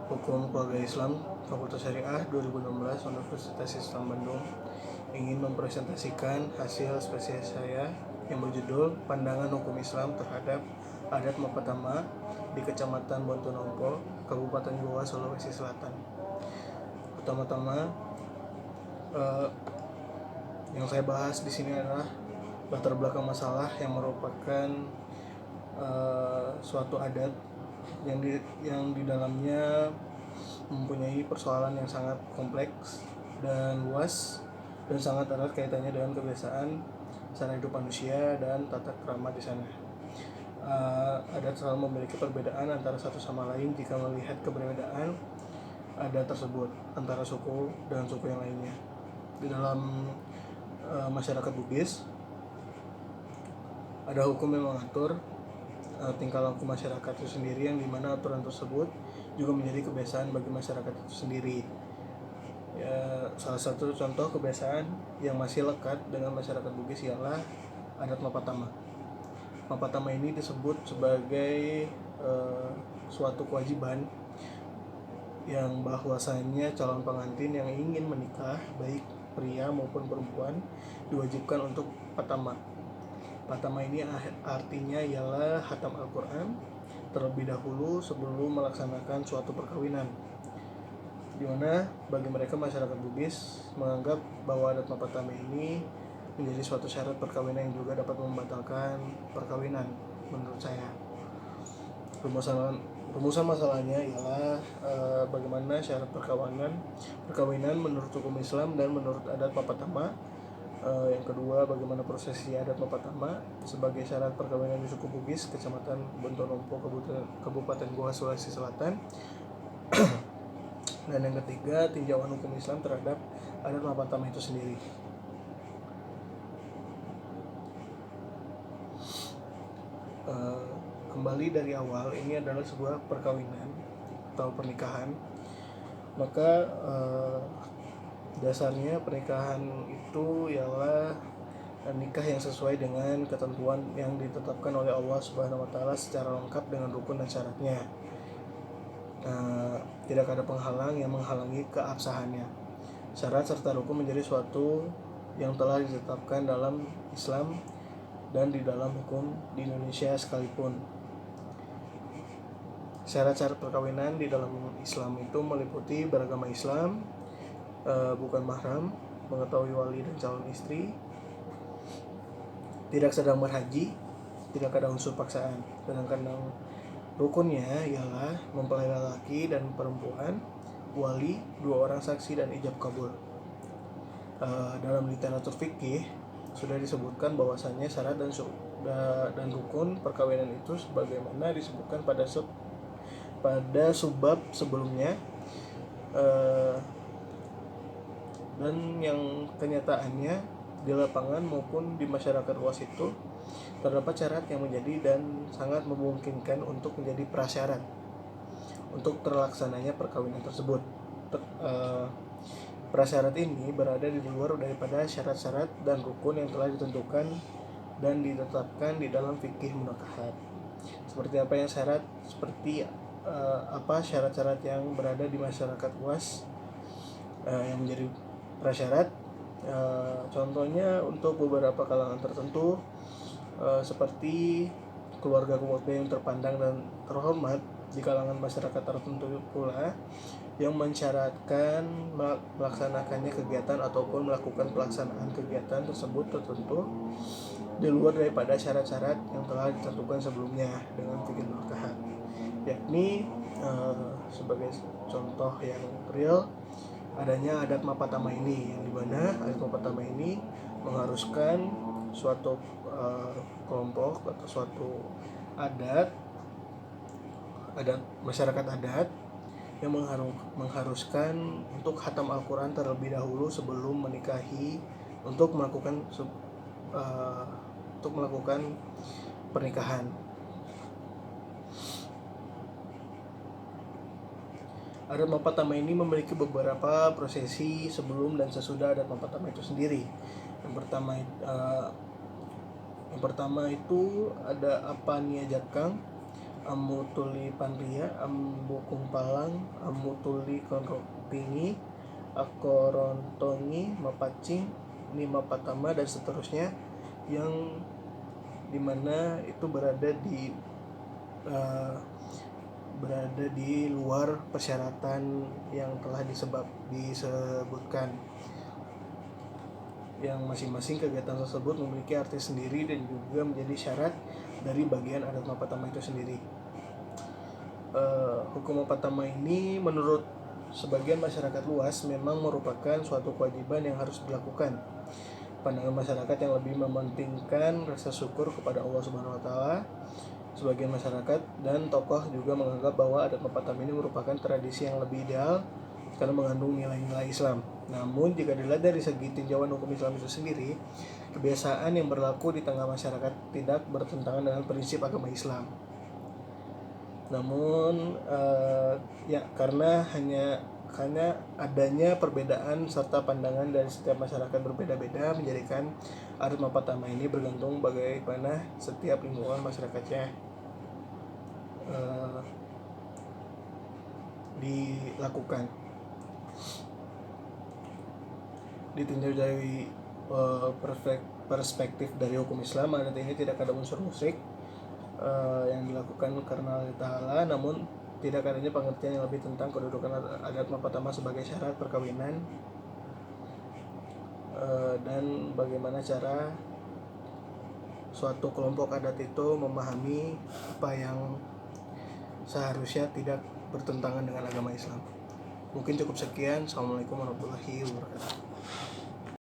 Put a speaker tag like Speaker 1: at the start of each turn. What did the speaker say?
Speaker 1: Hukum Keluarga Islam Fakultas Syariah 2016 Universitas Islam Bandung ingin mempresentasikan hasil spesies saya yang berjudul Pandangan Hukum Islam terhadap Adat Mapatama di Kecamatan Bontonompo, Kabupaten Goa, Sulawesi Selatan. Pertama-tama, yang saya bahas di sini adalah latar belakang masalah yang merupakan suatu adat yang di dalamnya mempunyai persoalan yang sangat kompleks dan luas dan sangat erat kaitannya dengan kebiasaan cara hidup manusia dan tata krama di sana. Adat selalu memiliki perbedaan antara satu sama lain jika melihat keberadaan adat tersebut antara suku dengan suku yang lainnya. Di dalam masyarakat Bugis ada hukum yang mengatur tingkah laku masyarakat itu sendiri, yang dimana aturan tersebut juga menjadi kebiasaan bagi masyarakat itu sendiri. Ya, salah satu contoh kebiasaan yang masih lekat dengan masyarakat Bugis ialah adat Mapatama. Mapatama ini disebut sebagai suatu kewajiban yang bahwasanya calon pengantin yang ingin menikah, baik pria maupun perempuan, diwajibkan untuk patama. Patama ini artinya ialah hatam Al-Quran terlebih dahulu sebelum melaksanakan suatu perkawinan, di mana bagi mereka masyarakat Bugis menganggap bahwa adat Mapatama ini menjadi suatu syarat perkawinan yang juga dapat membatalkan perkawinan. Menurut saya, rumusan masalahnya ialah bagaimana syarat perkawinan menurut hukum Islam dan menurut adat Mapatama. Yang kedua, bagaimana prosesi adat Mapatama sebagai syarat perkawinan di suku Bugis, Kecamatan Bontonompo, Kabupaten Goa, Sulawesi Selatan. Dan yang ketiga, tinjauan hukum Islam terhadap adat Mapatama itu sendiri. Kembali dari awal, ini adalah sebuah perkawinan atau pernikahan. Maka dasarnya pernikahan itu ialah nikah yang sesuai dengan ketentuan yang ditetapkan oleh Allah Subhanahu wa taala secara lengkap dengan rukun dan syaratnya. Tidak ada penghalang yang menghalangi keabsahannya. Syarat serta rukun menjadi suatu yang telah ditetapkan dalam Islam dan di dalam hukum di Indonesia sekalipun. Syarat-syarat perkawinan di dalam Islam itu meliputi beragama Islam, bukan mahram, mengetahui wali dan calon istri, tidak sedang berhaji, tidak ada unsur paksaan. Sedangkan rukunnya ialah mempelai laki dan perempuan, wali, 2 orang saksi, dan ijab kabul. Dalam literatur fikih sudah disebutkan bahwasannya syarat dan rukun perkawinan itu sebagaimana disebutkan pada subbab sebelumnya, dan yang kenyataannya di lapangan maupun di masyarakat luas itu terdapat syarat yang menjadi dan sangat memungkinkan untuk menjadi prasyarat untuk terlaksananya perkawinan tersebut. Prasyarat ini berada di luar daripada syarat-syarat dan rukun yang telah ditentukan dan ditetapkan di dalam fikih munakahat. Seperti apa yang apa syarat-syarat yang berada di masyarakat luas yang menjadi prasyarat. Contohnya untuk beberapa kalangan tertentu, seperti keluarga-keluarga yang terpandang dan terhormat di kalangan masyarakat tertentu pula yang mensyaratkan melaksanakannya kegiatan ataupun melakukan pelaksanaan kegiatan tersebut tertentu di luar daripada syarat-syarat yang telah ditentukan sebelumnya dengan fikih munakahat. Yakni sebagai contoh yang real adanya adat Mapatama ini, yang dimana adat Mapatama ini mengharuskan suatu kelompok atau suatu adat masyarakat adat yang mengharuskan untuk khatam Al-Quran terlebih dahulu sebelum menikahi untuk melakukan pernikahan. Adat Mapatama ini memiliki beberapa prosesi sebelum dan sesudah adat Mapatama itu sendiri. Yang pertama itu ada Apania Jatkang Amu tuli panria, ambu kumpalang, amu tuli konropingi, akorontongi, mapacing, ni mapatama dan seterusnya, yang dimana itu berada di luar persyaratan yang telah disebutkan, yang masing-masing kegiatan tersebut memiliki arti sendiri dan juga menjadi syarat dari bagian adat mapatama itu sendiri. Hukum mapatama ini menurut sebagian masyarakat luas memang merupakan suatu kewajiban yang harus dilakukan. Pandangan masyarakat yang lebih mementingkan rasa syukur kepada Allah Subhanahu wa taala. Sebagian masyarakat dan tokoh juga menganggap bahwa adat mapatama ini merupakan tradisi yang lebih ideal karena mengandung nilai-nilai Islam. Namun jika dilihat dari segi tinjauan hukum Islam itu sendiri, kebiasaan yang berlaku di tengah masyarakat tidak bertentangan dengan prinsip agama Islam. Namun karena adanya perbedaan serta pandangan dari setiap masyarakat berbeda-beda menjadikan adat mapatama ini bergantung bagaimana setiap lingkungan masyarakatnya dilakukan. Ditinjau dari perspektif dari hukum Islam, adat ini tidak ada unsur musyrik yang dilakukan karena Allah Ta'ala, namun tidak adanya pengertian yang lebih tentang kedudukan adat mapatama sebagai syarat perkawinan dan bagaimana cara suatu kelompok adat itu memahami apa yang seharusnya tidak bertentangan dengan agama Islam. Mungkin cukup sekian. Assalamualaikum warahmatullahi wabarakatuh.